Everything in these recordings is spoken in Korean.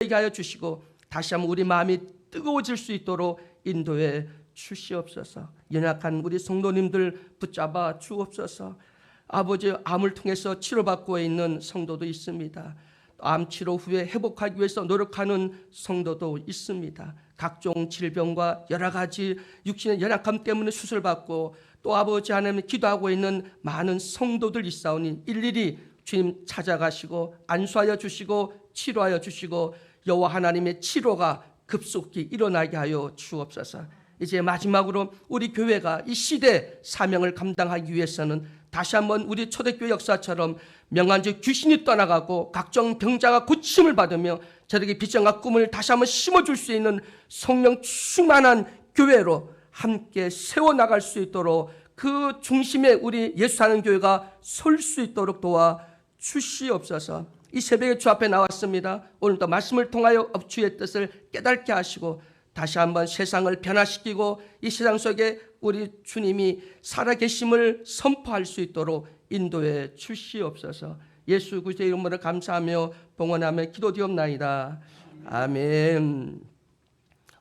되게 하여 주시고 다시 한번 우리 마음이 뜨거워질 수 있도록 인도해 주시옵소서. 연약한 우리 성도님들 붙잡아 주옵소서. 아버지, 암을 통해서 치료받고 있는 성도도 있습니다. 암 치료 후에 회복하기 위해서 노력하는 성도도 있습니다. 각종 질병과 여러 가지 육신의 연약함 때문에 수술받고 또 아버지 하나님 기도하고 있는 많은 성도들 있사오니 일일이 주님 찾아가시고 안수하여 주시고 치료하여 주시고 여호와 하나님의 치료가 급속히 일어나게 하여 주옵소서. 이제 마지막으로 우리 교회가 이 시대 사명을 감당하기 위해서는 다시 한번 우리 초대교회 역사처럼 명한적 귀신이 떠나가고 각종 병자가 고침을 받으며 저에게 비전과 꿈을 다시 한번 심어줄 수 있는 성령 충만한 교회로 함께 세워나갈 수 있도록 그 중심에 우리 예수 사는 교회가 설 수 있도록 도와 주시옵소서. 이 새벽에 주 앞에 나왔습니다. 오늘도 말씀을 통하여 주의 뜻을 깨닫게 하시고 다시 한번 세상을 변화시키고 이 세상 속에 우리 주님이 살아계심을 선포할 수 있도록 인도해 주시옵소서. 예수 그리스도의 이름으로 감사하며 봉헌하며 기도드리옵나이다. 아멘.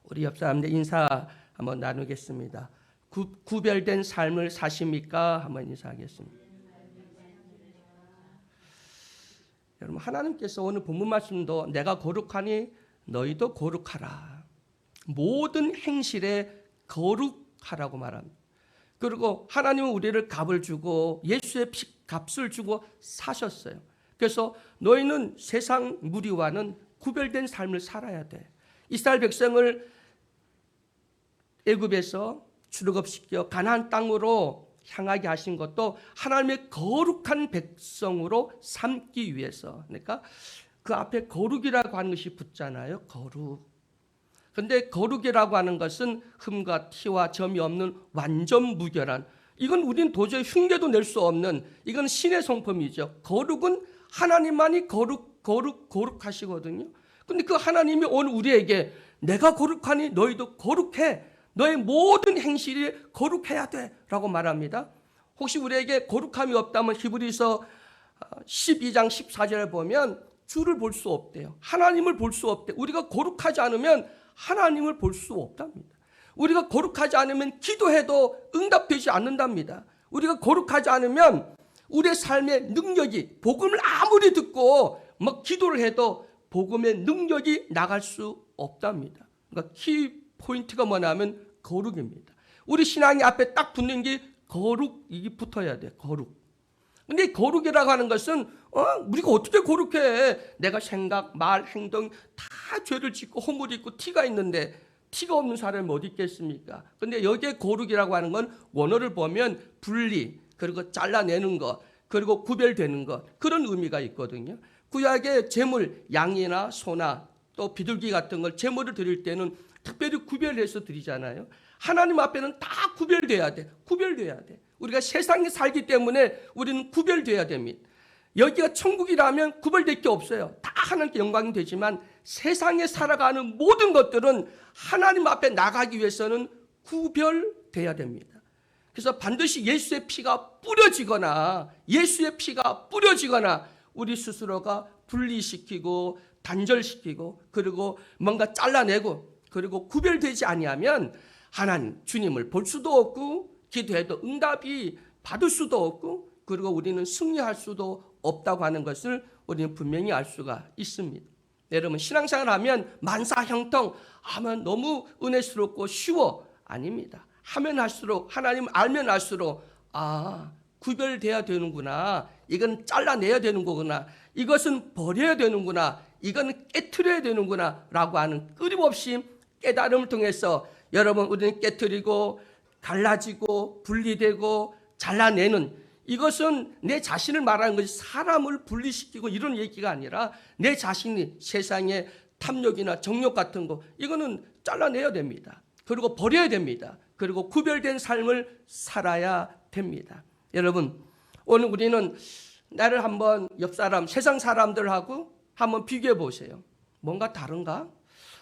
우리 옆 사람들 인사 한번 나누겠습니다. 구별된 삶을 사십니까? 한번 인사하겠습니다. 여러분, 하나님께서 오늘 본문 말씀도 내가 거룩하니 너희도 거룩하라. 모든 행실에 거룩하라고 말합니다. 그리고 하나님은 우리를 값을 주고 예수의 값을 주고 사셨어요. 그래서 너희는 세상 무리와는 구별된 삶을 살아야 돼. 이스라엘 백성을 애굽에서 출애굽시켜 가나안 땅으로 향하게 하신 것도 하나님의 거룩한 백성으로 삼기 위해서. 그러니까 그 앞에 거룩이라고 하는 것이 붙잖아요. 거룩. 그런데 거룩이라고 하는 것은 흠과 티와 점이 없는 완전 무결한, 이건 우리는 도저히 흉내도 낼 수 없는, 이건 신의 성품이죠. 거룩은 하나님만이 거룩하시거든요. 그런데 그 하나님이 오늘 우리에게 내가 거룩하니 너희도 거룩해. 너의 모든 행실이 거룩해야 돼 라고 말합니다. 혹시 우리에게 거룩함이 없다면 히브리서 12장 14절에 보면 주를 볼 수 없대요. 하나님을 볼 수 없대. 우리가 거룩하지 않으면 하나님을 볼 수 없답니다. 우리가 거룩하지 않으면 기도해도 응답되지 않는답니다. 우리가 거룩하지 않으면 우리의 삶의 능력이, 복음을 아무리 듣고 막 기도를 해도 복음의 능력이 나갈 수 없답니다. 그러니까 키 포인트가 뭐냐면 거룩입니다. 우리 신앙이 앞에 딱 붙는 게 거룩이 붙어야 돼. 거룩. 근데 거룩이라고 하는 것은 우리가 어떻게 거룩해? 내가 생각, 말, 행동 다 죄를 짓고 허물이 있고 티가 있는데 티가 없는 사람이 어디 있겠습니까? 근데 여기에 거룩이라고 하는 건 원어를 보면 분리, 그리고 잘라내는 것, 그리고 구별되는 것, 그런 의미가 있거든요. 구약의 제물, 양이나 소나 또 비둘기 같은 걸 제물을 드릴 때는 특별히 구별해서 드리잖아요. 하나님 앞에는 다 구별돼야 돼. 구별돼야 돼. 우리가 세상에 살기 때문에 우리는 구별돼야 됩니다. 여기가 천국이라면 구별될 게 없어요. 다 하나님께 영광이 되지만 세상에 살아가는 모든 것들은 하나님 앞에 나가기 위해서는 구별돼야 됩니다. 그래서 반드시 예수의 피가 뿌려지거나 우리 스스로가 분리시키고 단절시키고 그리고 뭔가 잘라내고 그리고 구별되지 아니하면 하나님 주님을 볼 수도 없고 기도해도 응답이 받을 수도 없고 그리고 우리는 승리할 수도 없다고 하는 것을 우리는 분명히 알 수가 있습니다. 여러분, 신앙생활 하면 만사형통 하면 너무 은혜스럽고 쉬워. 아닙니다. 하면 할수록, 하나님 알면 알수록 구별돼야 되는구나, 이건 잘라내야 되는 거구나, 이것은 버려야 되는구나, 이건 깨트려야 되는구나 라고 하는 끊임없이 깨달음을 통해서 여러분, 우리는 깨트리고 갈라지고 분리되고 잘라내는, 이것은 내 자신을 말하는 것이 사람을 분리시키고 이런 얘기가 아니라 내 자신이 세상의 탐욕이나 정욕 같은 거, 이거는 잘라내야 됩니다. 그리고 버려야 됩니다. 그리고 구별된 삶을 살아야 됩니다. 여러분, 오늘 우리는 나를 한번 옆 사람, 세상 사람들하고 한번 비교해 보세요. 뭔가 다른가?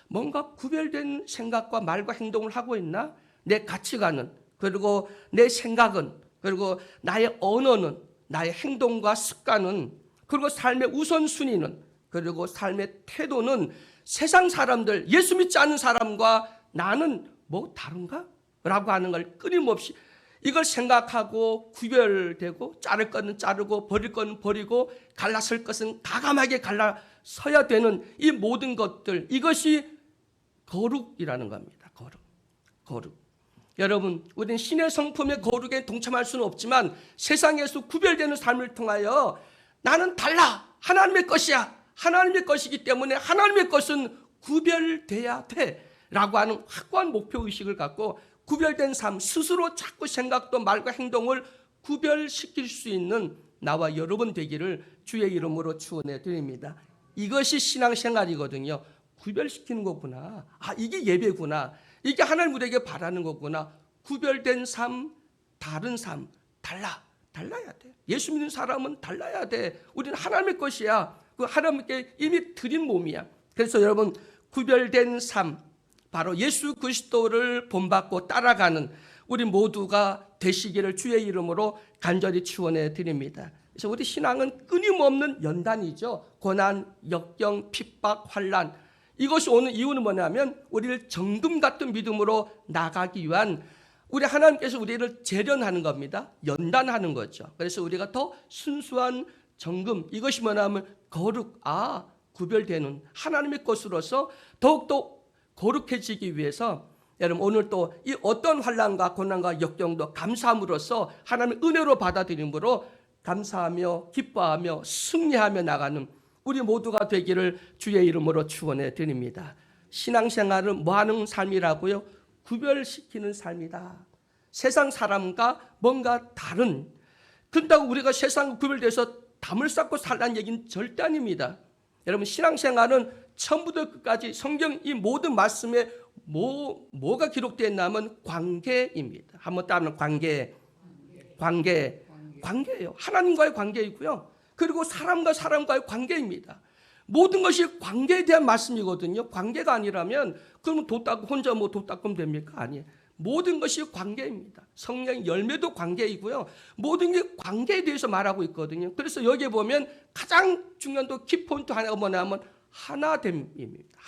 뭔가 구별된 생각과 말과 행동을 하고 있나? 내 가치관은, 그리고 내 생각은, 그리고 나의 언어는, 나의 행동과 습관은, 그리고 삶의 우선순위는, 그리고 삶의 태도는 세상 사람들, 예수 믿지 않는 사람과 나는 뭐 다른가? 라고 하는 걸 끊임없이 이걸 생각하고 구별되고 자를 것은 자르고 버릴 것은 버리고 갈라설 것은 가감하게 갈라서야 되는 이 모든 것들, 이것이 거룩이라는 겁니다. 거룩. 여러분, 우리는 신의 성품의 거룩에 동참할 수는 없지만 세상에서 구별되는 삶을 통하여 나는 달라, 하나님의 것이야, 하나님의 것이기 때문에 하나님의 것은 구별돼야 돼 라고 하는 확고한 목표의식을 갖고 구별된 삶, 스스로 자꾸 생각도 말과 행동을 구별시킬 수 있는 나와 여러분 되기를 주의 이름으로 축원해 드립니다. 이것이 신앙생활이거든요. 구별시키는 거구나. 이게 예배구나. 이게 하나님 우리에게 바라는 거구나. 구별된 삶, 다른 삶, 달라야 돼. 예수 믿는 사람은 달라야 돼. 우리는 하나님의 것이야. 그 하나님께 이미 드린 몸이야. 그래서 여러분, 구별된 삶, 바로 예수 그리스도를 본받고 따라가는 우리 모두가 되시기를 주의 이름으로 간절히 축원해 드립니다. 그래서 우리 신앙은 끊임없는 연단이죠. 고난, 역경, 핍박, 환난. 이것이 오는 이유는 뭐냐면 우리를 정금 같은 믿음으로 나가기 위한 우리 하나님께서 우리를 재련하는 겁니다. 연단하는 거죠. 그래서 우리가 더 순수한 정금, 이것이 뭐냐면 거룩, 구별되는 하나님의 것으로서 더욱더 거룩해지기 위해서 여러분 오늘 또 이 어떤 환난과 고난과 역경도 감사함으로써 하나님의 은혜로 받아들임으로 감사하며 기뻐하며 승리하며 나가는 우리 모두가 되기를 주의 이름으로 축원해 드립니다. 신앙생활은 뭐 하는 삶이라고요? 구별시키는 삶이다. 세상 사람과 뭔가 다른, 그런다고 우리가 세상과 구별돼서 담을 쌓고 살라는 얘기는 절대 아닙니다. 여러분, 신앙생활은 처음부터 끝까지 성경 이 모든 말씀에 뭐가 기록되어 있냐면 관계입니다. 한번 따르면 관계예요. 하나님과의 관계이고요. 그리고 사람과 사람과의 관계입니다. 모든 것이 관계에 대한 말씀이거든요. 관계가 아니라면 그러면 도 닦고 혼자 도 닦으면 됩니까? 아니에요. 모든 것이 관계입니다. 성령의 열매도 관계이고요. 모든 게 관계에 대해서 말하고 있거든요. 그래서 여기에 보면 가장 중요한 또 키포인트 하나가 뭐냐면 하나됨입니다.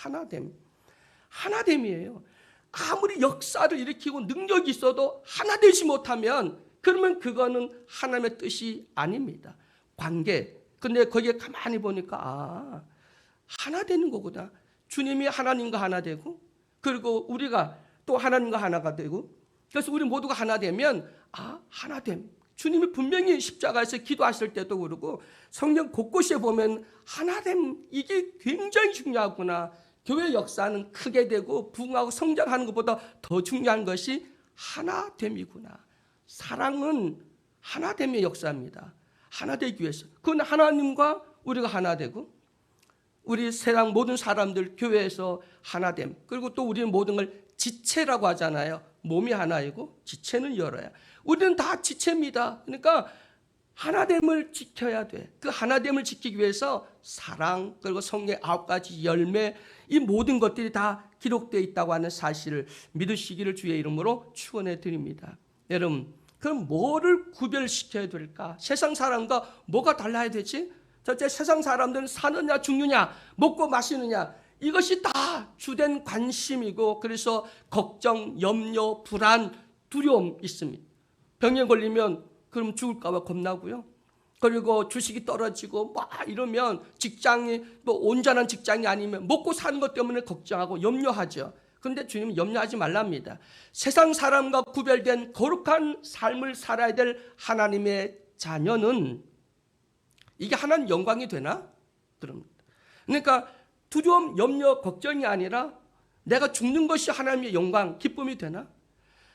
하나됨이에요. 아무리 역사를 일으키고 능력이 있어도 하나 되지 못하면 그러면 그거는 하나님의 뜻이 아닙니다. 관계. 근데 거기에 가만히 보니까 하나 되는 거구나. 주님이 하나님과 하나 되고 그리고 우리가 또 하나님과 하나가 되고 그래서 우리 모두가 하나 되면 하나됨. 주님이 분명히 십자가에서 기도하실 때도 그러고 성경 곳곳에 보면 하나됨, 이게 굉장히 중요하구나. 교회 역사는 크게 되고 부흥하고 성장하는 것보다 더 중요한 것이 하나됨이구나. 사랑은 하나됨의 역사입니다. 하나 되기 위해서. 그건 하나님과 우리가 하나 되고 우리 세상 모든 사람들 교회에서 하나됨. 그리고 또 우리는 모든 걸 지체라고 하잖아요. 몸이 하나이고 지체는 여러야. 우리는 다 지체입니다. 그러니까 하나됨을 지켜야 돼. 그 하나됨을 지키기 위해서 사랑 그리고 성령의 9가지 열매, 이 모든 것들이 다 기록되어 있다고 하는 사실을 믿으시기를 주의 이름으로 축원해 드립니다. 여러분, 그럼 뭐를 구별시켜야 될까? 세상 사람과 뭐가 달라야 되지? 첫째, 세상 사람들은 사느냐 죽느냐 먹고 마시느냐 이것이 다 주된 관심이고 그래서 걱정, 염려, 불안, 두려움 있습니다. 병에 걸리면 그럼 죽을까 봐 겁나고요. 그리고 주식이 떨어지고 막 이러면 직장이 뭐 온전한 직장이 아니면 먹고 사는 것 때문에 걱정하고 염려하죠. 그런데 주님은 염려하지 말랍니다. 세상 사람과 구별된 거룩한 삶을 살아야 될 하나님의 자녀는 이게 하나님 영광이 되나? 그러니까 두려움, 염려, 걱정이 아니라 내가 죽는 것이 하나님의 영광, 기쁨이 되나?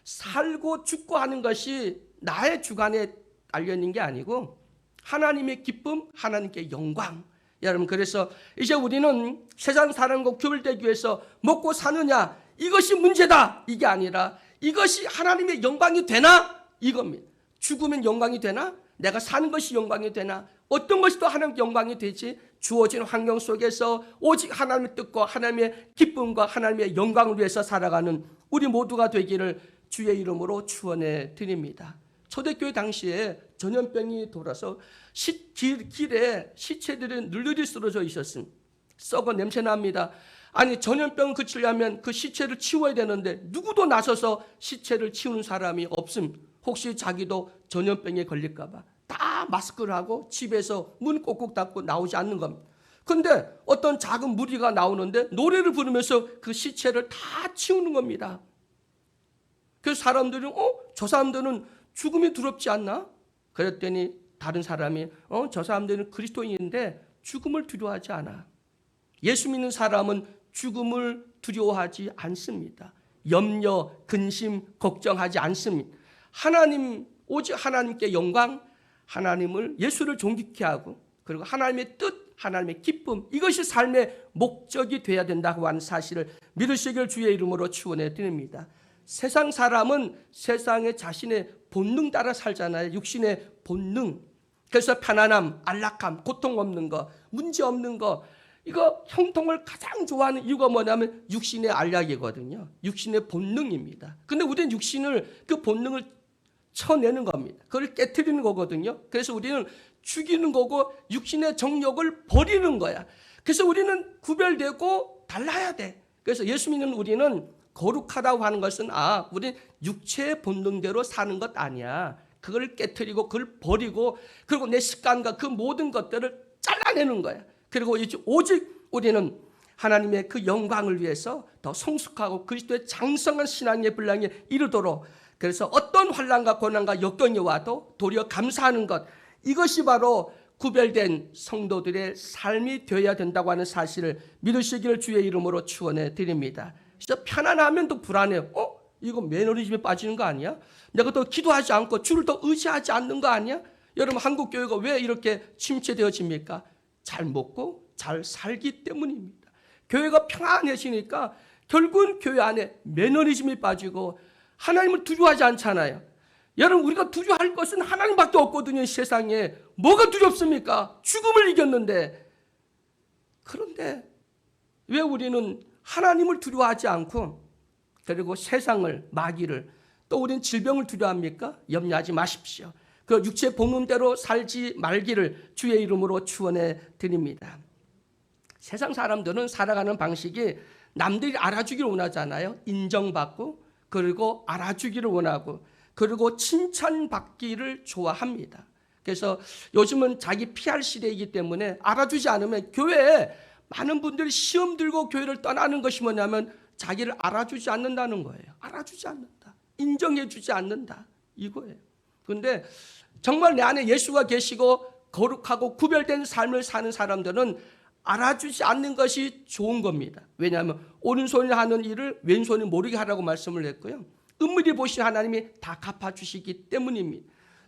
살고 죽고 하는 것이 나의 주관에 알려있는 게 아니고 하나님의 기쁨, 하나님께 영광. 여러분, 그래서 이제 우리는 세상 사람과 구별되기 위해서 먹고 사느냐 이것이 문제다 이게 아니라 이것이 하나님의 영광이 되나 이겁니다. 죽으면 영광이 되나? 내가 사는 것이 영광이 되나? 어떤 것이 또 하나님의 영광이 되지? 주어진 환경 속에서 오직 하나님의 뜻과 하나님의 기쁨과 하나님의 영광을 위해서 살아가는 우리 모두가 되기를 주의 이름으로 축원해 드립니다. 초대교회 당시에 전염병이 돌아서 길에 시체들이 늘늘이 쓰러져 있었습니다. 썩어 냄새납니다. 아니 전염병을 그치려면 그 시체를 치워야 되는데 누구도 나서서 시체를 치우는 사람이 없음. 혹시 자기도 전염병에 걸릴까 봐 다 마스크를 하고 집에서 문 꼭꼭 닫고 나오지 않는 겁니다. 근데 어떤 작은 무리가 나오는데 노래를 부르면서 그 시체를 다 치우는 겁니다. 그래서 사람들은 저 사람들은 죽음이 두렵지 않나? 그랬더니 다른 사람이 저 사람들은 그리스도인인데 죽음을 두려워하지 않아. 예수 믿는 사람은 죽음을 두려워하지 않습니다. 염려, 근심, 걱정하지 않습니다. 하나님, 오직 하나님께 영광, 하나님을 예수를 존귀케 하고 그리고 하나님의 뜻, 하나님의 기쁨, 이것이 삶의 목적이 되어야 된다고 하는 사실을 믿으시길 주의 이름으로 축원해 드립니다. 세상 사람은 세상의 자신의 본능 따라 살잖아요. 육신의 본능. 그래서 편안함, 안락함, 고통 없는 거, 문제 없는 거, 이거 형통을 가장 좋아하는 이유가 뭐냐면 육신의 안락이거든요. 육신의 본능입니다. 근데 우리는 육신을, 그 본능을 쳐내는 겁니다. 그걸 깨트리는 거거든요. 그래서 우리는 죽이는 거고 육신의 정욕을 버리는 거야. 그래서 우리는 구별되고 달라야 돼. 그래서 예수 믿는 우리는 거룩하다고 하는 것은 우리 육체의 본능대로 사는 것 아니야. 그걸 깨트리고 그걸 버리고 그리고 내 습관과 그 모든 것들을 잘라내는 거야. 그리고 오직 우리는 하나님의 그 영광을 위해서 더 성숙하고 그리스도의 장성한 신앙의 분량에 이르도록, 그래서 어떤 환난과 고난과 역경이 와도 도리어 감사하는 것, 이것이 바로 구별된 성도들의 삶이 되어야 된다고 하는 사실을 믿으시기를 주의 이름으로 축원해 드립니다. 진짜 편안하면 또 불안해요. 이거 매너리즘에 빠지는 거 아니야? 내가 더 기도하지 않고 주를 더 의지하지 않는 거 아니야? 여러분, 한국 교회가 왜 이렇게 침체되어집니까? 잘 먹고 잘 살기 때문입니다. 교회가 평안해지니까 결국은 교회 안에 매너리즘이 빠지고 하나님을 두려워하지 않잖아요. 여러분, 우리가 두려워할 것은 하나님밖에 없거든요. 이 세상에 뭐가 두렵습니까? 죽음을 이겼는데. 그런데 왜 우리는 하나님을 두려워하지 않고 그리고 세상을, 마귀를, 또 우리는 질병을 두려워합니까? 염려하지 마십시오. 그 육체 본능대로 살지 말기를 주의 이름으로 축원해 드립니다. 세상 사람들은 살아가는 방식이 남들이 알아주기를 원하잖아요. 인정받고 그리고 알아주기를 원하고 그리고 칭찬받기를 좋아합니다. 그래서 요즘은 자기 PR 시대이기 때문에 알아주지 않으면, 교회에 많은 분들이 시험 들고 교회를 떠나는 것이 뭐냐면 자기를 알아주지 않는다는 거예요. 알아주지 않는다. 인정해주지 않는다. 이거예요. 그런데 정말 내 안에 예수가 계시고 거룩하고 구별된 삶을 사는 사람들은 알아주지 않는 것이 좋은 겁니다. 왜냐하면 오른손이 하는 일을 왼손이 모르게 하라고 말씀을 했고요. 은밀히 보신 하나님이 다 갚아주시기 때문입니다.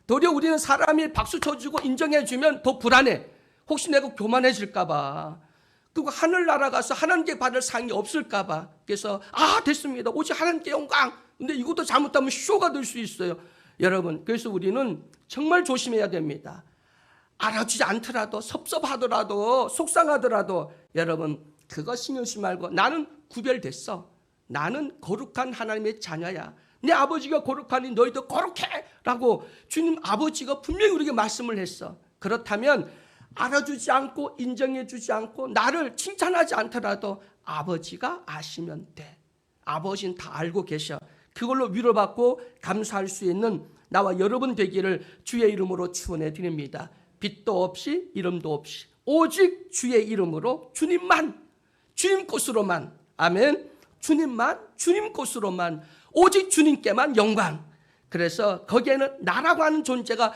도리어 우리는 사람이 박수 쳐주고 인정해주면 더 불안해. 혹시 내가 교만해질까 봐. 그리고 하늘나라 가서 하나님께 받을 상이 없을까 봐. 그래서 됐습니다. 오직 하나님께 영광. 근데 이것도 잘못하면 쇼가 될 수 있어요. 여러분, 그래서 우리는 정말 조심해야 됩니다. 알아주지 않더라도, 섭섭하더라도, 속상하더라도 여러분, 그거 신경 쓰지 말고 나는 구별됐어. 나는 거룩한 하나님의 자녀야. 내 아버지가 거룩하니 너희도 거룩해 라고 주님 아버지가 분명히 우리에게 말씀을 했어. 그렇다면 알아주지 않고 인정해주지 않고 나를 칭찬하지 않더라도 아버지가 아시면 돼. 아버지는 다 알고 계셔. 그걸로 위로받고 감사할 수 있는 나와 여러분 되기를 주의 이름으로 축원해 드립니다. 빛도 없이 이름도 없이 오직 주의 이름으로 주님만, 주님 곳으로만, 아멘, 주님만, 주님 곳으로만, 오직 주님께만 영광. 그래서 거기에는 나라고 하는 존재가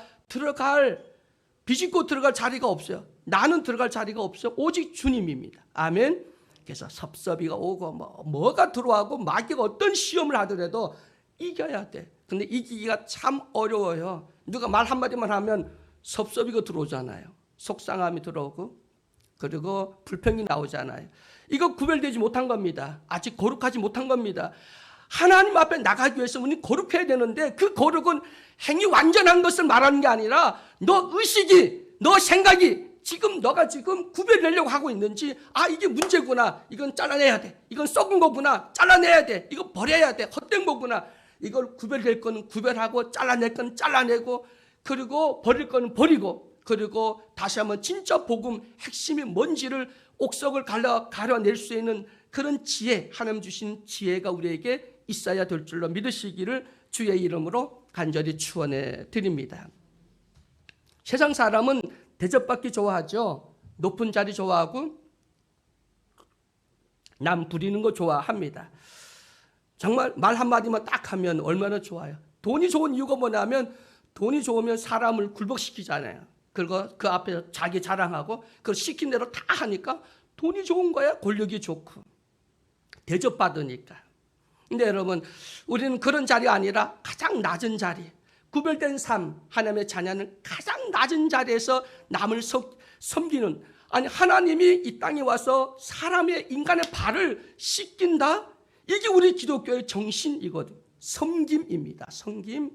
비집고 들어갈 자리가 없어요. 나는 들어갈 자리가 없어요. 오직 주님입니다. 아멘. 그래서 섭섭이가 오고 뭐가 들어와고 마귀가 어떤 시험을 하더라도 이겨야 돼. 근데 이기기가 참 어려워요. 누가 말 한마디만 하면 섭섭이가 들어오잖아요. 속상함이 들어오고 그리고 불평이 나오잖아요. 이거 구별되지 못한 겁니다. 아직 거룩하지 못한 겁니다. 하나님 앞에 나가기 위해서 우리는 거룩해야 되는데 그 거룩은 행위 완전한 것을 말하는 게 아니라 너 의식이, 너 생각이 너가 지금 구별되려고 하고 있는지, 이게 문제구나, 이건 잘라내야 돼, 이건 썩은 거구나, 잘라내야 돼, 이거 버려야 돼, 헛된 거구나, 이걸 구별될 거는 구별하고 잘라낼 건 잘라내고 그리고 버릴 거는 버리고, 그리고 다시 한번 진짜 복음 핵심이 뭔지를 옥석을 가려낼 수 있는 그런 지혜, 하나님 주신 지혜가 우리에게 있어야 될 줄로 믿으시기를 주의 이름으로 간절히 축원해 드립니다. 세상 사람은 대접받기 좋아하죠. 높은 자리 좋아하고 남 부리는 거 좋아합니다. 정말 말 한마디만 딱 하면 얼마나 좋아요. 돈이 좋은 이유가 뭐냐면 돈이 좋으면 사람을 굴복시키잖아요. 그리고 그 앞에 자기 자랑하고 그걸 시킨 대로 다 하니까 돈이 좋은 거야. 권력이 좋고 대접받으니까. 근데 여러분, 우리는 그런 자리가 아니라 가장 낮은 자리, 구별된 삶, 하나님의 자녀는 가장 낮은 자리에서 남을 섬기는, 아니 하나님이 이 땅에 와서 사람의 인간의 발을 씻긴다. 이게 우리 기독교의 정신이거든. 섬김입니다. 섬김.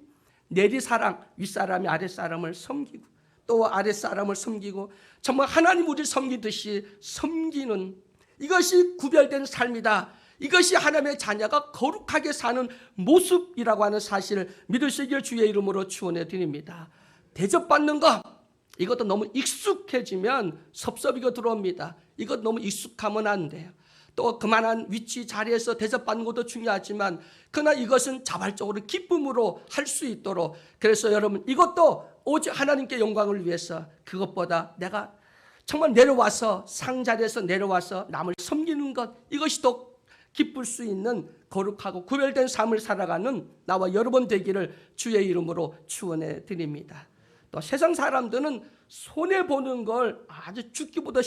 내리사랑, 윗사람이 아랫사람을 섬기고 또 아랫사람을 섬기고 정말 하나님 우리를 섬기듯이 섬기는, 이것이 구별된 삶이다. 이것이 하나님의 자녀가 거룩하게 사는 모습이라고 하는 사실을 믿으시길 주의 이름으로 축원해 드립니다. 대접받는 것, 이것도 너무 익숙해지면 섭섭이가 들어옵니다. 이것 너무 익숙하면 안 돼요. 또 그만한 위치 자리에서 대접받는 것도 중요하지만 그러나 이것은 자발적으로 기쁨으로 할 수 있도록, 그래서 여러분 이것도 오직 하나님께 영광을 위해서, 그것보다 내가 정말 내려와서 상자리에서 내려와서 남을 섬기는 것, 이것이 더 기쁠 수 있는 거룩하고 구별된 삶을 살아가는 나와 여러분 되기를 주의 이름으로 축원해 드립니다. 또 세상 사람들은 손해보는 걸 아주 죽기보다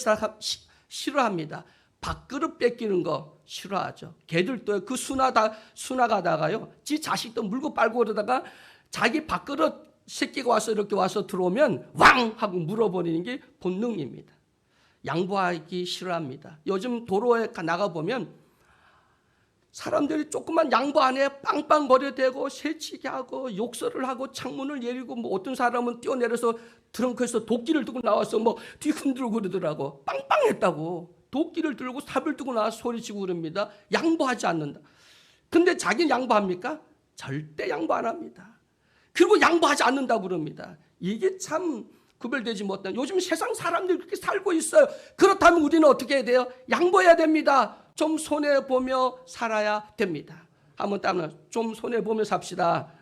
싫어합니다. 밥그릇 뺏기는 거 싫어하죠. 개들도 그 수나가다가요, 지 자식도 물고 빨고 그러다가 자기 밥그릇 새끼가 와서 이렇게 와서 들어오면 왕 하고 물어버리는 게 본능입니다. 양보하기 싫어합니다. 요즘 도로에 나가보면 사람들이 조그만 양보 안 해 빵빵거려대고 새치기 하고 욕설을 하고 창문을 내리고, 뭐 어떤 사람은 뛰어내려서 트렁크에서 도끼를 들고 나와서 뭐 뒤 흔들고 그러더라고. 빵빵했다고. 도끼를 들고 삽을 들고 나와서 소리치고 그럽니다. 양보하지 않는다. 근데 자기는 양보합니까? 절대 양보 안 합니다. 그리고 양보하지 않는다고 그럽니다. 이게 참 구별되지 못한, 요즘 세상 사람들이 그렇게 살고 있어요. 그렇다면 우리는 어떻게 해야 돼요? 양보해야 됩니다. 좀 손해보며 살아야 됩니다. 한번 따면 좀 손해보며 삽시다.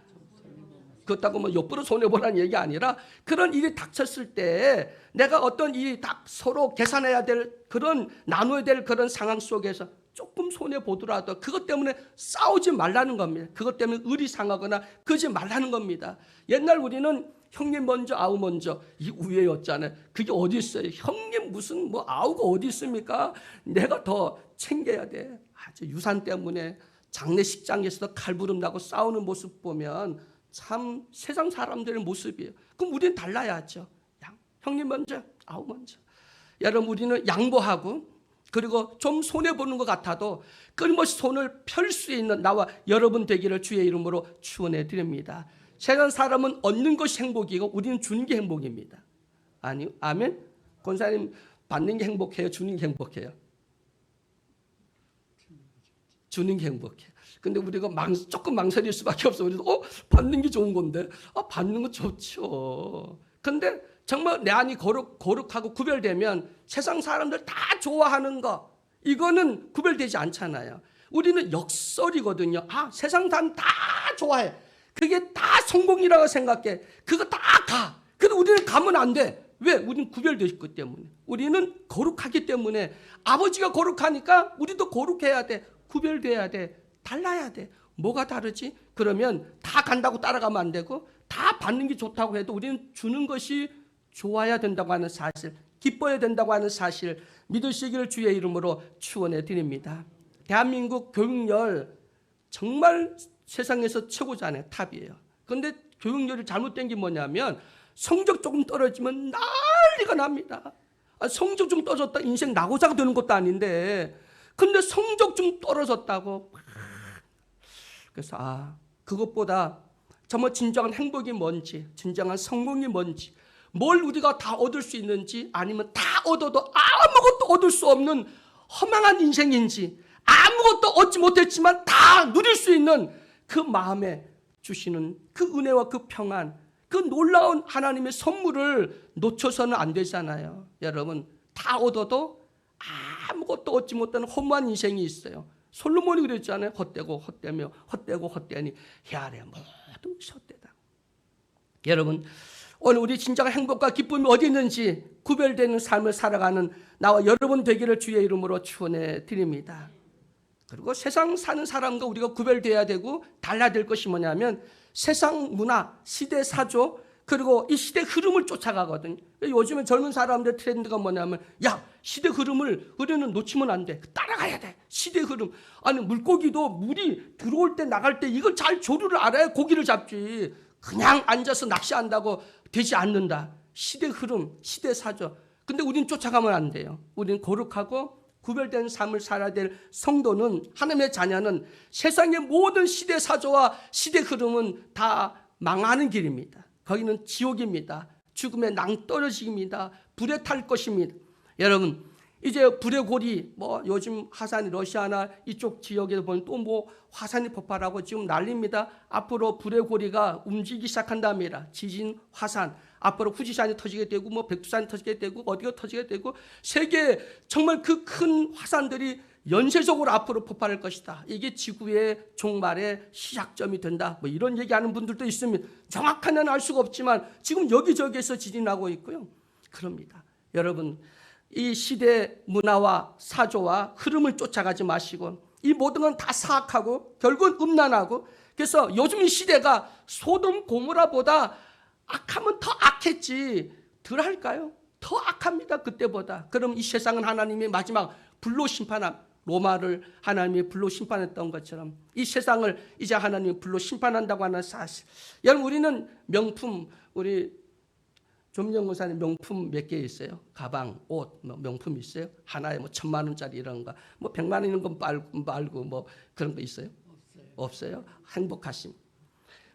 그렇다고 뭐 옆으로 손해보라는 얘기 아니라 그런 일이 닥쳤을 때 내가 어떤 일이 딱 서로 계산해야 될 그런, 나눠야 될 그런 상황 속에서 조금 손해보더라도 그것 때문에 싸우지 말라는 겁니다. 그것 때문에 의리 상하거나 그러지 말라는 겁니다. 옛날 우리는 형님 먼저 아우 먼저 이 우애였잖아요. 그게 어디 있어요? 형님 무슨 뭐 아우가 어디 있습니까? 내가 더 챙겨야 돼. 아주 유산 때문에 장례식장에서도 칼부름 나고 싸우는 모습 보면 참 세상 사람들의 모습이에요. 그럼 우리는 달라야죠. 형님 먼저 아우 먼저. 여러분, 우리는 양보하고 그리고 좀 손해보는 것 같아도 끊임없이 손을 펼 수 있는 나와 여러분 되기를 주의 이름으로 축원해 드립니다. 세상 사람은 얻는 것이 행복이고 우리는 주는 게 행복입니다. 아니요? 아멘? 권사님, 받는 게 행복해요? 주는 게 행복해요? 주는 게 행복해요. 근데 우리가 조금 망설일 수밖에 없어. 우리도 받는 게 좋은 건데, 받는 거 좋죠. 근데 정말 내 안이 거룩하고 구별되면 세상 사람들 다 좋아하는 거, 이거는 구별되지 않잖아요. 우리는 역설이거든요. 세상 사람 다 좋아해. 그게 다 성공이라고 생각해. 그거 다 가. 근데 우리는 가면 안 돼. 왜? 우리는 구별되어 있기 때문에. 우리는 거룩하기 때문에. 아버지가 거룩하니까 우리도 거룩해야 돼. 구별돼야 돼. 달라야 돼. 뭐가 다르지? 그러면 다 간다고 따라가면 안 되고, 다 받는 게 좋다고 해도 우리는 주는 것이 좋아야 된다고 하는 사실, 기뻐야 된다고 하는 사실 믿으시기를 주의 이름으로 축원해 드립니다. 대한민국 교육열 정말 세상에서 최고잖아요. 탑이에요. 그런데 교육열이 잘못된 게 뭐냐면 성적 조금 떨어지면 난리가 납니다. 성적 좀 떨어졌다 인생 낙오자가 되는 것도 아닌데, 근데 성적 좀 떨어졌다고. 그래서 그것보다 정말 진정한 행복이 뭔지, 진정한 성공이 뭔지, 뭘 우리가 다 얻을 수 있는지, 아니면 다 얻어도 아무것도 얻을 수 없는 허망한 인생인지, 아무것도 얻지 못했지만 다 누릴 수 있는 그 마음에 주시는 그 은혜와 그 평안, 그 놀라운 하나님의 선물을 놓쳐서는 안 되잖아요. 여러분, 다 얻어도 아무것도 얻지 못하는 허무한 인생이 있어요. 솔로몬이 그랬잖아요. 헛되고 헛되며 헛되고 헛되니 헤아려 모든 것이 헛되다. 여러분, 오늘 우리 진정한 행복과 기쁨이 어디 있는지 구별되는 삶을 살아가는 나와 여러분 되기를 주의 이름으로 축원해 드립니다. 그리고 세상 사는 사람과 우리가 구별돼야 되고 달라야 될 것이 뭐냐면 세상 문화, 시대 사조, 그리고 이 시대 흐름을 쫓아가거든요. 요즘에 젊은 사람들 트렌드가 뭐냐면 야, 시대 흐름을 우리는 놓치면 안 돼. 따라가야 돼. 시대 흐름. 아니, 물고기도 물이 들어올 때 나갈 때 이걸 잘 조류를 알아야 고기를 잡지. 그냥 앉아서 낚시한다고 되지 않는다. 시대 흐름, 시대 사조. 근데 우리는 쫓아가면 안 돼요. 우리는 거룩하고 구별된 삶을 살아야 될 성도는, 하나님의 자녀는 세상의 모든 시대 사조와 시대 흐름은 다 망하는 길입니다. 거기는 지옥입니다. 죽음의 낭떠러지입니다. 불에 탈 것입니다. 여러분, 이제 불의 고리, 요즘 화산이 러시아나 이쪽 지역에 보면 또 화산이 폭발하고 지금 난립니다. 앞으로 불의 고리가 움직이기 시작한답니다. 지진, 화산. 앞으로 후지산이 터지게 되고 백두산이 터지게 되고 어디가 터지게 되고 세계 정말 그 큰 화산들이 연쇄적으로 앞으로 폭발할 것이다. 이게 지구의 종말의 시작점이 된다. 이런 얘기하는 분들도 있습니다. 정확한는 알 수가 없지만 지금 여기저기에서 지진이 나고 있고요. 그럽니다. 여러분, 이 시대 문화와 사조와 흐름을 쫓아가지 마시고 이 모든 건 다 사악하고 결국은 음란하고, 그래서 요즘 이 시대가 소돔 고모라보다 악하면 더 악했지 덜 할까요? 더 악합니다. 그때보다. 그럼 이 세상은 하나님이 마지막 불로 심판함. 로마를 하나님이 불로 심판했던 것처럼 이 세상을 이제 하나님이 불로 심판한다고 하는 사실. 여러분, 우리는 명품, 우리 조민정 목사님 명품 몇 개 있어요? 가방, 옷, 명품 있어요? 하나에 1,000만 원짜리 이런 거, 100만 원 있는 건 말고 그런 거 있어요? 없어요? 행복하심.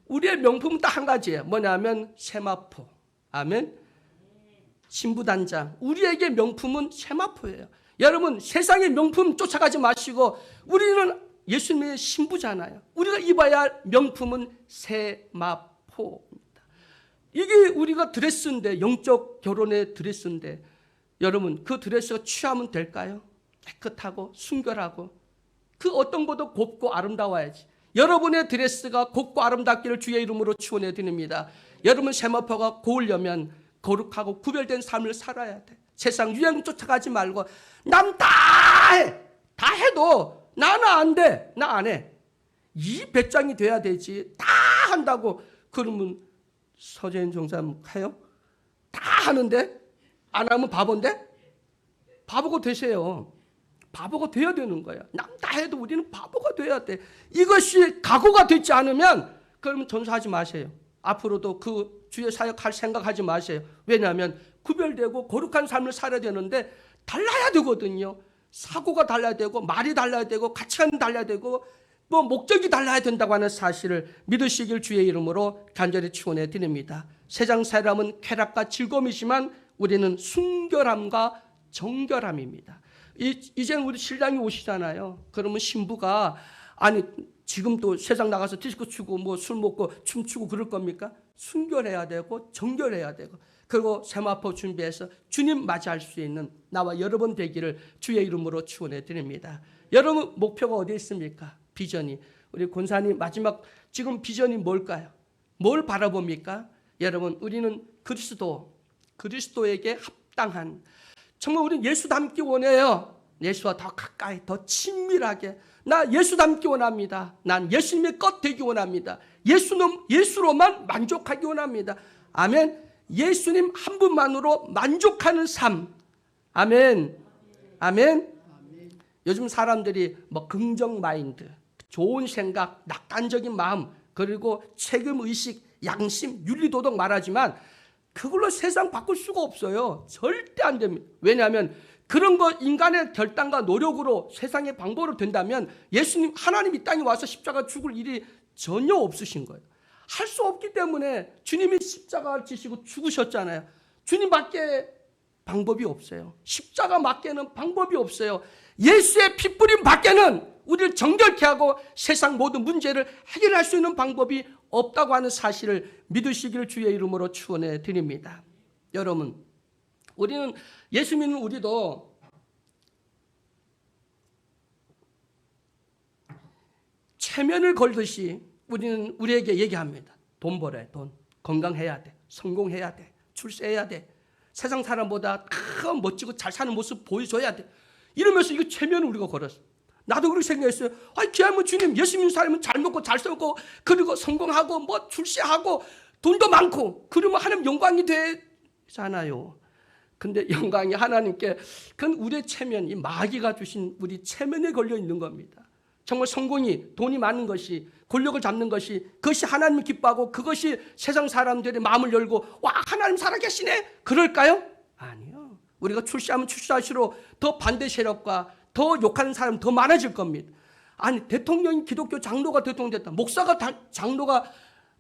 우리의 명품은 딱 한 가지예요. 뭐냐면 세마포. 아멘. 신부단장. 우리에게 명품은 세마포예요. 여러분, 세상의 명품 쫓아가지 마시고 우리는 예수님의 신부잖아요. 우리가 입어야 할 명품은 세마포입니다. 이게 우리가 드레스인데, 영적 결혼의 드레스인데, 여러분, 그 드레스가 취하면 될까요? 깨끗하고 순결하고 그 어떤 것도 곱고 아름다워야지. 여러분의 드레스가 곱고 아름답기를 주의 이름으로 축원해 드립니다. 여러분 세마포가 고우려면 거룩하고 구별된 삶을 살아야 돼. 세상 유행 쫓아가지 말고 남 다 해. 다 해도 나는 안 돼. 나 안 해. 이 배짱이 돼야 되지. 다 한다고 그러면 서재인 종사님 해요? 다 하는데 안 하면 바본데? 바보가 되세요. 바보가 돼야 되는 거야. 남 다 해도 우리는 바보가 돼야 돼. 이것이 각오가 되지 않으면 그러면 전수하지 마세요. 앞으로도 그 주의 사역할 생각하지 마세요. 왜냐하면 구별되고 거룩한 삶을 살아야 되는데 달라야 되거든요. 사고가 달라야 되고 말이 달라야 되고 가치관이 달라야 되고 목적이 달라야 된다고 하는 사실을 믿으시길 주의 이름으로 간절히 축원해 드립니다. 세상 사람은 쾌락과 즐거움이지만 우리는 순결함과 정결함입니다. 이제는 우리 신랑이 오시잖아요. 그러면 신부가 지금 또 세상 나가서 디스코 추고 술 먹고 춤추고 그럴 겁니까? 순결해야 되고 정결해야 되고, 그리고 세마포 준비해서 주님 맞이할 수 있는 나와 여러분 되기를 주의 이름으로 축원해 드립니다. 여러분 목표가 어디에 있습니까? 비전이. 우리 권사님 마지막 지금 비전이 뭘까요? 뭘 바라봅니까? 여러분, 우리는 그리스도에게 합당한, 정말 우리는 예수 닮기 원해요. 예수와 더 가까이, 더 친밀하게. 나 예수 닮기 원합니다. 난 예수님의 것 되기 원합니다. 예수로만 만족하기 원합니다. 아멘. 예수님 한 분만으로 만족하는 삶. 아멘. 아멘. 요즘 사람들이 긍정 마인드, 좋은 생각, 낙관적인 마음, 그리고 책임의식, 양심, 윤리도덕 말하지만 그걸로 세상 바꿀 수가 없어요. 절대 안 됩니다. 왜냐하면 그런 거 인간의 결단과 노력으로 세상의 방법으로 된다면 예수님, 하나님 이 땅에 와서 십자가 죽을 일이 전혀 없으신 거예요. 할 수 없기 때문에 주님이 십자가를 지시고 죽으셨잖아요. 주님밖에 방법이 없어요. 십자가 밖에는 방법이 없어요. 예수의 핏부림 밖에는 우리를 정결케 하고 세상 모든 문제를 해결할 수 있는 방법이 없다고 하는 사실을 믿으시기를 주의 이름으로 축원해 드립니다. 여러분, 우리는 예수 믿는 우리도 체면을 걸듯이 우리는 우리에게 얘기합니다. 돈 벌어야 돼. 돈. 건강해야 돼. 성공해야 돼. 출세해야 돼. 세상 사람보다 더 멋지고 잘 사는 모습 보여줘야 돼. 이러면서 이거 체면을 우리가 걸었어요. 나도 그렇게 생각했어요. 기하면 주님, 예수님 살면 잘 먹고 잘 살고 그리고 성공하고 뭐 출세하고 돈도 많고 그러면 하나님 영광이 되잖아요. 근데 영광이 하나님께, 그건 우리의 체면, 이 마귀가 주신 우리 체면에 걸려 있는 겁니다. 정말 성공이, 돈이 많은 것이, 권력을 잡는 것이, 그것이 하나님을 기뻐하고 그것이 세상 사람들의 마음을 열고 와, 하나님 살아계시네, 그럴까요? 아니요. 우리가 출세하면 출세할수록 더 반대 세력과 더 욕하는 사람 더 많아질 겁니다. 아니, 대통령이 기독교 장로가 대통령 됐다, 목사가 장로가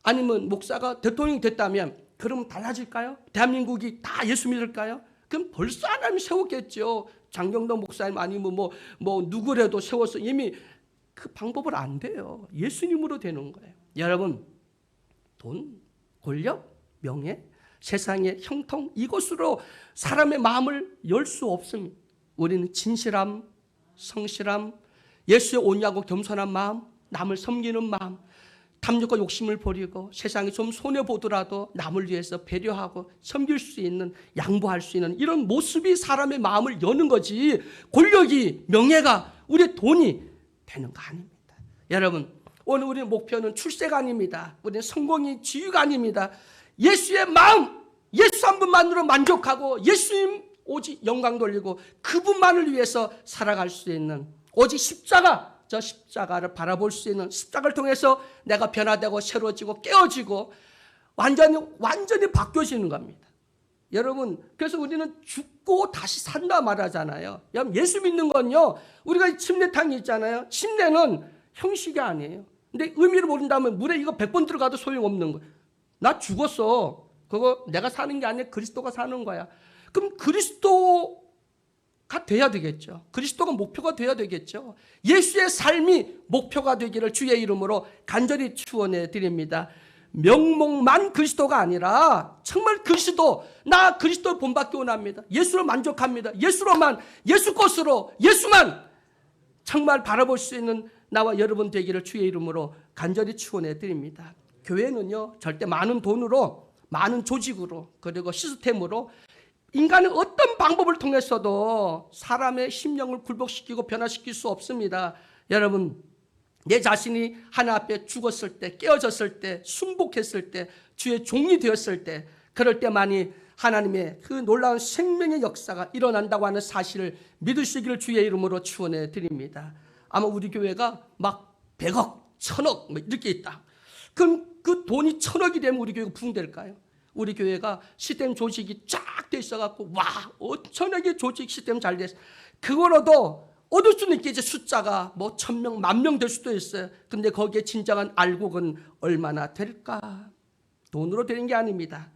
아니면 목사가 대통령이 됐다면 그러면 달라질까요? 대한민국이 다 예수 믿을까요? 그럼 벌써 하나님이 세웠겠죠. 장경동 목사님 아니면 뭐 누구라도 세워서 이미 그 방법은 안 돼요. 예수님으로 되는 거예요. 여러분, 돈, 권력, 명예, 세상의 형통, 이것으로 사람의 마음을 열 수 없습니다. 우리는 진실함, 성실함, 예수의 온유하고 겸손한 마음, 남을 섬기는 마음, 탐욕과 욕심을 버리고 세상이 좀 손해보더라도 남을 위해서 배려하고 섬길 수 있는, 양보할 수 있는 이런 모습이 사람의 마음을 여는 거지, 권력이, 명예가, 우리의 돈이 되는 거 아닙니다. 여러분, 오늘 우리의 목표는 출세가 아닙니다. 우리는 성공이, 지위가 아닙니다. 예수의 마음, 예수 한 분만으로 만족하고 예수님 오직 영광 돌리고 그분만을 위해서 살아갈 수 있는, 오직 십자가, 저 십자가를 바라볼 수 있는, 십자가를 통해서 내가 변화되고 새로워지고 깨어지고 완전히 바뀌어지는 겁니다. 여러분, 그래서 우리는 죽고 다시 산다 말하잖아요. 여러분, 예수 믿는 건요, 우리가 침례탕이 있잖아요. 침례는 형식이 아니에요. 근데 의미를 모른다면 물에 이거 100번 들어가도 소용없는 거예요. 나 죽었어. 그거 내가 사는 게 아니라 그리스도가 사는 거야. 그럼 그리스도가 돼야 되겠죠. 그리스도가 목표가 돼야 되겠죠. 예수의 삶이 목표가 되기를 주의 이름으로 간절히 축원해 드립니다. 명목만 그리스도가 아니라 정말 그리스도, 나 그리스도 본받기 원합니다. 예수로 만족합니다. 예수로만, 예수 것으로, 예수만 정말 바라볼 수 있는 나와 여러분 되기를 주의 이름으로 간절히 축원해 드립니다. 교회는요, 절대 많은 돈으로, 많은 조직으로, 그리고 시스템으로 인간은 어떤 방법을 통해서도 사람의 심령을 굴복시키고 변화시킬 수 없습니다. 여러분, 내 자신이 하나 앞에 죽었을 때, 깨어졌을 때, 순복했을 때, 주의 종이 되었을 때, 그럴 때만이 하나님의 그 놀라운 생명의 역사가 일어난다고 하는 사실을 믿으시기를 주의 이름으로 축원해 드립니다. 아마 우리 교회가 막 100억, 1000억 뭐 이렇게 있다. 그럼 그 돈이 1000억이 되면 우리 교회가 부흥될까요? 우리 교회가 시스템 조직이 쫙 돼 있어갖고 와, 엄청나게 조직 시스템 잘 됐어. 그거로도 얻을 수는 있겠지. 숫자가 뭐 1000명, 10,000명 될 수도 있어요. 근데 거기에 진정한 알곡은 얼마나 될까? 돈으로 되는 게 아닙니다.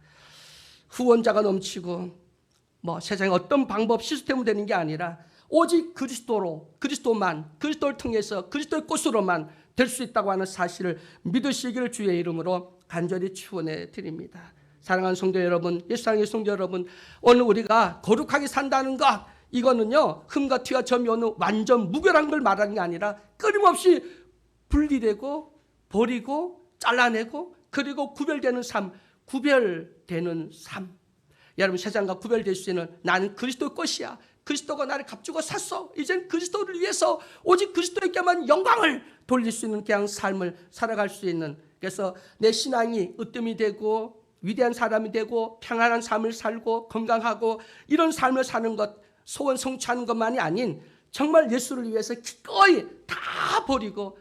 후원자가 넘치고 뭐 세상에 어떤 방법, 시스템으로 되는 게 아니라 오직 그리스도로, 그리스도만, 그리스도를 통해서 그리스도의 꽃으로만 될 수 있다고 하는 사실을 믿으시기를 주의 이름으로 간절히 축원해 드립니다. 사랑하는 성도 여러분, 예수상의 성도 여러분, 오늘 우리가 거룩하게 산다는 것, 이거는요, 흠과 티와 점이 오는 완전 무결한 걸 말하는 게 아니라 끊임없이 분리되고 버리고 잘라내고 그리고 구별되는 삶, 구별되는 삶. 여러분, 세상과 구별될 수 있는, 나는 그리스도의 것이야. 그리스도가 나를 값주고 샀어. 이젠 그리스도를 위해서 오직 그리스도에게만 영광을 돌릴 수 있는 그냥 삶을 살아갈 수 있는, 그래서 내 신앙이 으뜸이 되고 위대한 사람이 되고 평안한 삶을 살고 건강하고 이런 삶을 사는 것, 소원 성취하는 것만이 아닌 정말 예수를 위해서 기꺼이 다 버리고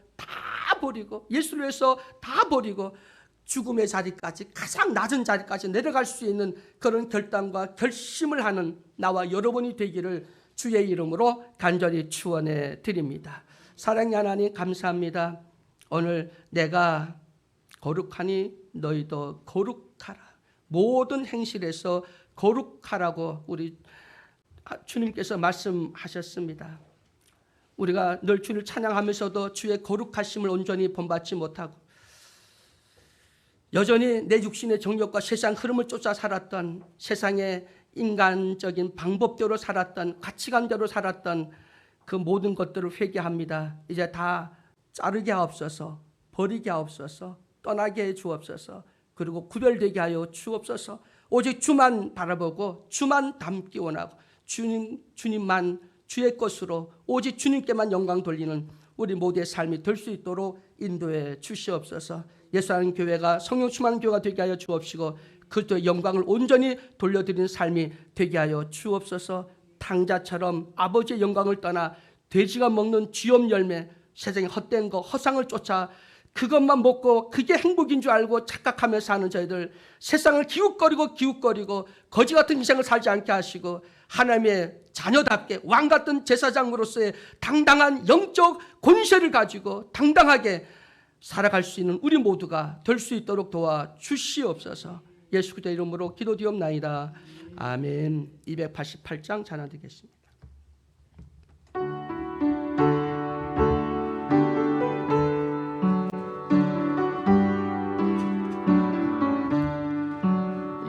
예수를 위해서 다 버리고 죽음의 자리까지, 가장 낮은 자리까지 내려갈 수 있는 그런 결단과 결심을 하는 나와 여러분이 되기를 주의 이름으로 간절히 축원해 드립니다. 사랑의 하나님, 감사합니다. 오늘 내가 거룩하니 너희도 거룩하라. 모든 행실에서 거룩하라고 우리 주님께서 말씀하셨습니다. 우리가 늘 주를 찬양하면서도 주의 거룩하심을 온전히 본받지 못하고 여전히 내 육신의 정욕과 세상 흐름을 쫓아 살았던, 세상의 인간적인 방법대로 살았던, 가치관대로 살았던 그 모든 것들을 회개합니다. 이제 다 자르게 하옵소서. 버리게 하옵소서. 떠나게 해 주옵소서. 그리고 구별되게 하여 주옵소서. 오직 주만 바라보고 주만 닮기 원하고 주님만 주의 것으로 오직 주님께만 영광 돌리는 우리 모두의 삶이 될 수 있도록 인도해 주시옵소서. 예수하는 교회가 성령 충만한 교회가 되게 하여 주옵시고 그리스도의 영광을 온전히 돌려드리는 삶이 되게 하여 주옵소서. 탕자처럼 아버지의 영광을 떠나 돼지가 먹는 쥐염 열매, 세상의 헛된 거 허상을 쫓아 그것만 먹고 그게 행복인 줄 알고 착각하며 사는 저희들, 세상을 기웃거리고 거지 같은 인생을 살지 않게 하시고 하나님의 자녀답게 왕 같은 제사장으로서의 당당한 영적 권세를 가지고 당당하게 살아갈 수 있는 우리 모두가 될 수 있도록 도와주시옵소서. 예수 그리스도의 이름으로 기도드리옵나이다. 아멘. 288장 찬양드리겠습니다.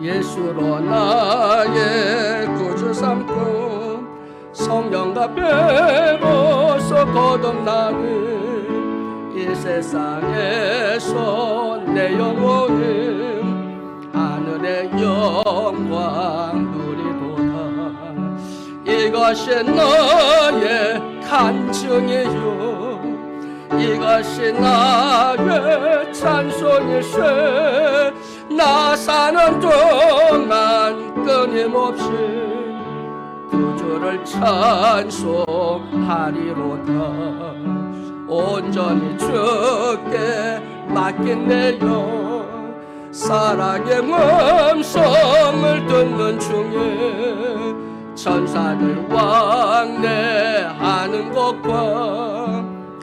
예수로 나의 구주 삼고 성령과 배로서 거듭나는 이 세상에서 내 영혼은 하늘의 영광 누리도다. 이것이 너의 간증이요 이것이 나의 찬송일세. 나 사는 동안 끊임없이 구주를 찬송하리로다. 온전히 주께 맡긴 내 영 사랑의 음성을 듣는 중에 천사들 왕래하는 것과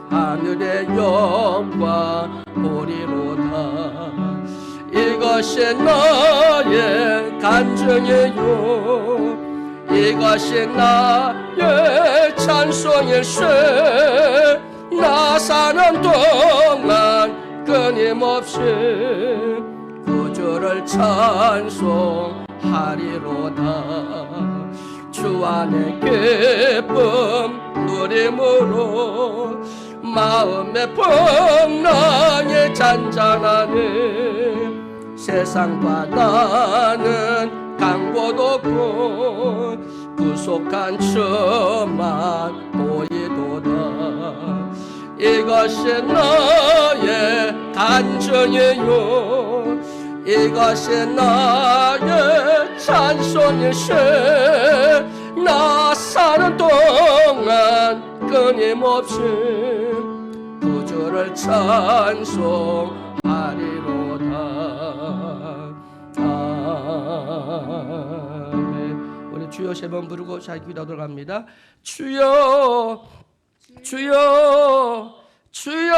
하늘의 영광 보리로다. 이것이 너의 간증이요 이것이 나의 찬송일세. 나 사는 동안 끊임없이 구주를 찬송하리로다. 주 안의 기쁨 누림으로 마음의 풍랑에 잔잔하네. 세상과 나는 강고도 없고 구속한 주만 보이도다. 이것이 너의 간증이요 이것이 나의 찬송일세. 나 사는 동안 끊임없이 구주를 찬송하리로다. 아멘. 우리 주여 세 번 부르고 잘 기도하도록 합니다. 주여 주여 주여